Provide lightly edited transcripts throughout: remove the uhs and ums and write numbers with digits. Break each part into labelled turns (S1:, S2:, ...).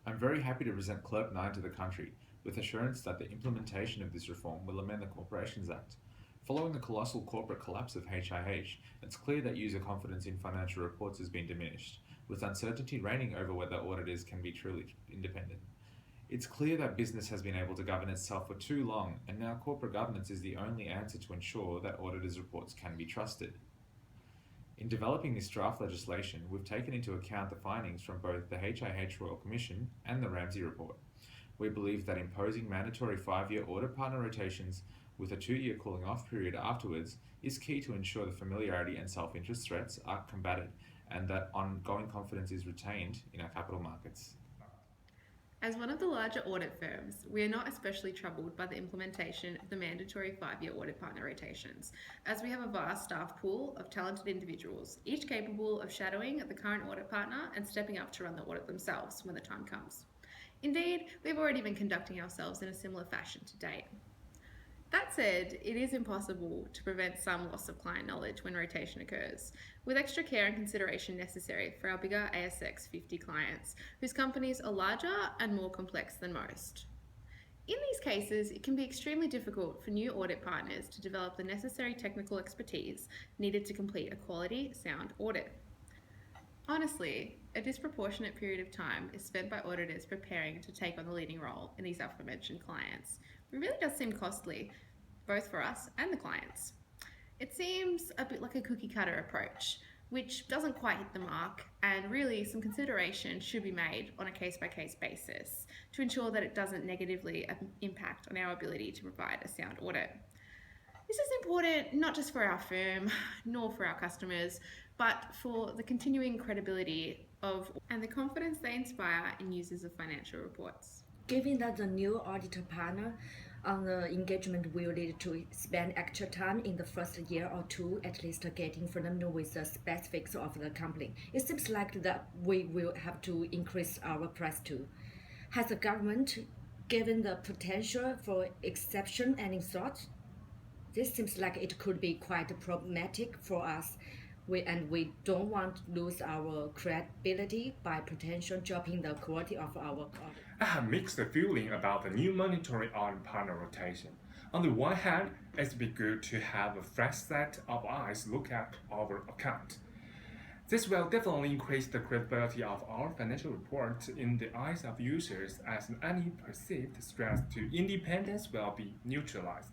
S1: I'm very happy to present Clerk 9 to the country, with assurance that the implementation of this reform will amend the Corporations Act. Following the colossal corporate collapse of HIH, it's clear that user confidence in financial reports has been diminished, with uncertainty reigning over whether auditors can be truly independent. It's clear that business has been able to govern itself for too long, and now corporate governance is the only answer to ensure that auditors' reports can be trusted. In developing this draft legislation, we've taken into account the findings from both the HIH Royal Commission and the Ramsay Report. We believe that imposing mandatory 5-year audit partner rotations with a 2-year cooling off period afterwards is key to ensure the familiarity and self interest threats are combated and that ongoing confidence is retained in our capital markets.
S2: As one of the larger audit firms, we are not especially troubled by the implementation of the mandatory 5-year audit partner rotations, as we have a vast staff pool of talented individuals, each capable of shadowing the current audit partner and stepping up to run the audit themselves when the time comes. Indeed, we've already been conducting ourselves in a similar fashion to date. That said, it is impossible to prevent some loss of client knowledge when rotation occurs, with extra care and consideration necessary for our bigger ASX 50 clients, whose companies are larger and more complex than most. In these cases, it can be extremely difficult for new audit partners to develop the necessary technical expertise needed to complete a quality, sound audit. Honestly, a disproportionate period of time is spent by auditors preparing to take on the leading role in these aforementioned clients. It really does seem costly, both for us and the clients. It seems a bit like a cookie cutter approach, which doesn't quite hit the mark, and really some consideration should be made on a case by case basis to ensure that it doesn't negatively impact on our ability to provide a sound audit. This is important not just for our firm nor for our customers, but for the continuing credibility of and the confidence they inspire in users of financial reports.
S3: Given that the new auditor partner on the engagement will need to spend extra time in the first year or two at least getting familiar with the specifics of the company, it seems like that we will have to increase our price too. Has the government given the potential for exception any thought? This seems like it could be quite problematic for us. We don't want to lose our credibility by potentially dropping the quality of our audit.
S4: I have mixed feeling about the new monetary audit partner rotation. On the one hand, it's be good to have a fresh set of eyes look at our account. This will definitely increase the credibility of our financial reports in the eyes of users as any perceived threat to independence will be neutralized.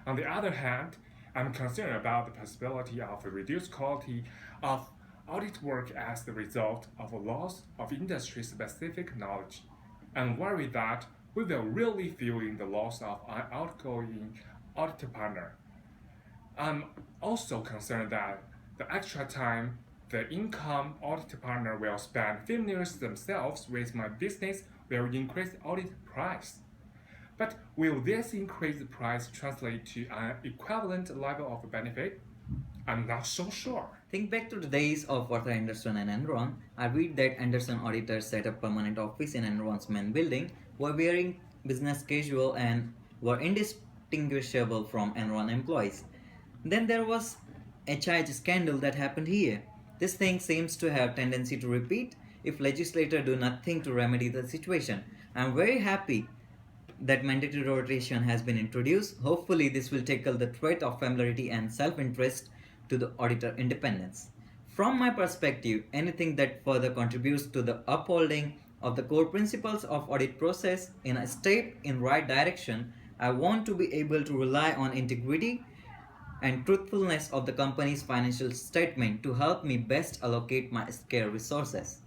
S4: On the other hand, I'm concerned about the possibility of a reduced quality of audit work as the result of a loss of industry specific knowledge. I'm worried that we will really feel in the loss of an outgoing audit partner. I'm also concerned that the extra time the income audit partner will spend familiar themselves with my business will increase audit price. But will this increased price translate to an equivalent level of benefit? I'm not so sure.
S5: Think back to the days of Arthur Anderson and Enron. I read that Anderson auditors set up permanent office in Enron's main building, were wearing business casual and were indistinguishable from Enron employees. Then there was HIH scandal that happened here. This thing seems to have tendency to repeat if legislators do nothing to remedy the situation. I am very happy that mandatory rotation has been introduced. Hopefully, this will tackle the threat of familiarity and self-interest to the auditor independence. From my perspective, anything that further contributes to the upholding of the core principles of audit process in a step in right direction, I want to be able to rely on integrity and truthfulness of the company's financial statement to help me best allocate my scarce resources.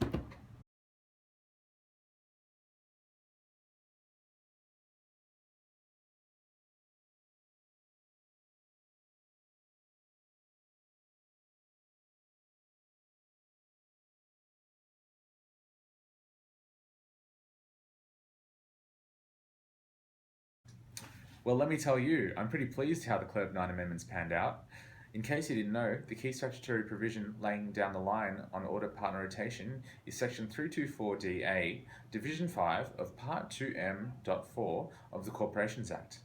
S1: Well, let me tell you, I'm pretty pleased how the Clerk 9 amendments panned out. In case you didn't know, the key statutory provision laying down the line on audit partner rotation is Section 324DA, Division 5 of Part 2M.4 of the Corporations Act.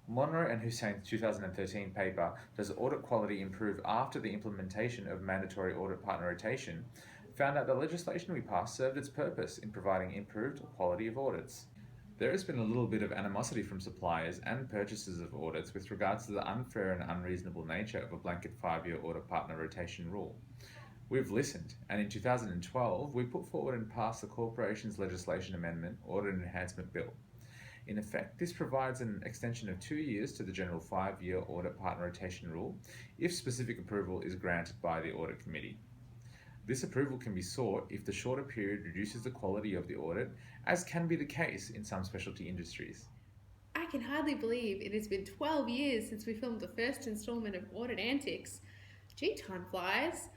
S1: Monroe and Hussein's 2013 paper, Does Audit Quality Improve After the Implementation of Mandatory Audit Partner Rotation, found out the legislation we passed served its purpose in providing improved quality of audits. There has been a little bit of animosity from suppliers and purchasers of audits with regards to the unfair and unreasonable nature of a blanket 5-year audit partner rotation rule. We've listened, and in 2012 we put forward and passed the Corporations Legislation Amendment Audit Enhancement Bill. In effect, this provides an extension of 2 years to the general 5-year audit partner rotation rule if specific approval is granted by the Audit Committee. This approval can be sought if the shorter period reduces the quality of the audit, as can be the case in some specialty industries.
S2: I can hardly believe it has been 12 years since we filmed the first installment of Audit Antics. Gee, time flies.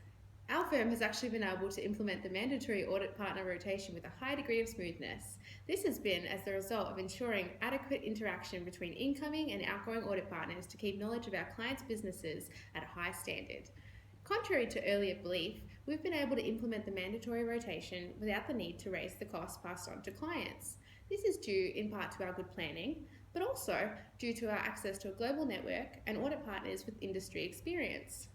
S2: Our firm has actually been able to implement the mandatory audit partner rotation with a high degree of smoothness. This has been as the result of ensuring adequate interaction between incoming and outgoing audit partners to keep knowledge of our clients' businesses at a high standard. Contrary to earlier belief, we've been able to implement the mandatory rotation without the need to raise the costs passed on to clients. This is due in part to our good planning, but also due to our access to a global network and audit partners with industry experience.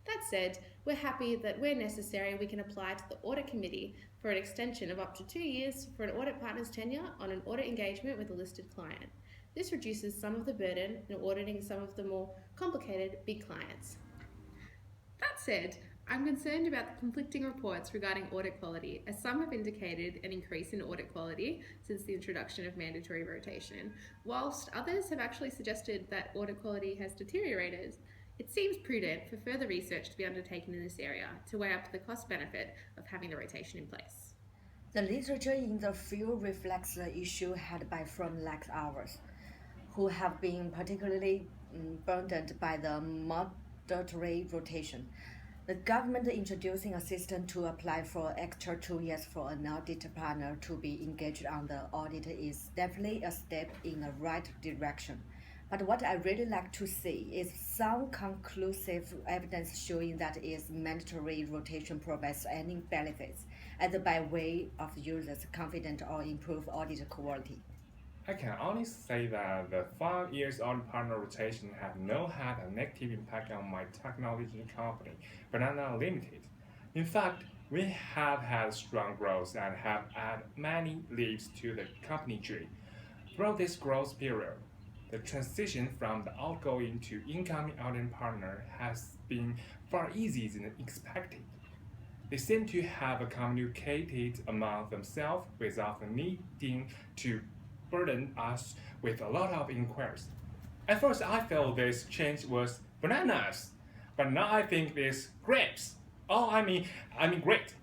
S2: That said, we're happy that where necessary we can apply to the Audit Committee for an extension of up to 2 years for an audit partner's tenure on an audit engagement with a listed client. This reduces some of the burden in auditing some of the more complicated big clients. That said, I'm concerned about the conflicting reports regarding audit quality, as some have indicated an increase in audit quality since the introduction of mandatory rotation, whilst others have actually suggested that audit quality has deteriorated. It seems prudent for further research to be undertaken in this area to weigh up the cost-benefit of having the rotation in place.
S3: The literature in the field reflects the issue had by firms like ours, who have been particularly burdened by the mandatory rotation. The government introducing a system to apply for extra 2 years for an audit partner to be engaged on the audit is definitely a step in the right direction. But what I really like to see is some conclusive evidence showing that its mandatory rotation provides any benefits, either by way of users' confidence or improved audit quality.
S4: I can only say that the 5 years audit partner rotation have not had a negative impact on my technology company, Banana Limited. In fact, we have had strong growth and have added many leaves to the company tree. Throughout this growth period, the transition from the outgoing to incoming audit partner has been far easier than expected. They seem to have communicated among themselves without needing to burden us with a lot of inquiries. At first, I felt this change was bananas, but now I think it's grapes. Great.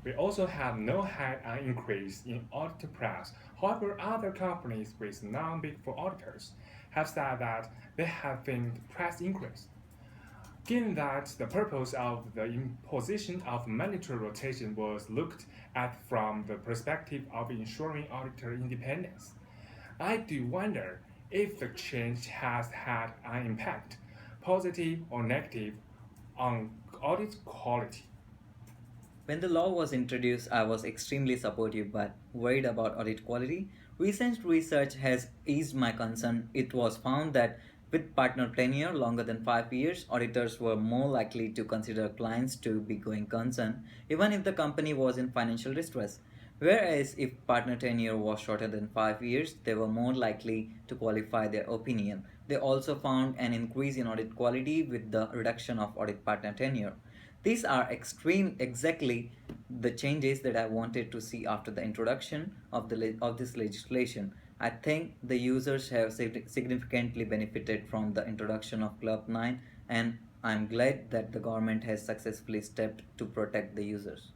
S4: We also have not had an increase in audit price. However, other companies with non-Big Four auditors have said that they have seen price increase. Given that the purpose of the imposition of mandatory rotation was looked at from the perspective of ensuring auditor independence, I do wonder if the change has had an impact, positive or negative, on audit quality.
S5: When the law was introduced, I was extremely supportive but worried about audit quality. Recent research has eased my concern. It was found that with partner tenure longer than 5 years, auditors were more likely to consider clients to be going concern, even if the company was in financial distress. Whereas if partner tenure was shorter than 5 years, they were more likely to qualify their opinion. They also found an increase in audit quality with the reduction of audit partner tenure. These are exactly the changes that I wanted to see after the introduction of this legislation. I think the users have significantly benefited from the introduction of Club 9, and I'm glad that the government has successfully stepped to protect the users.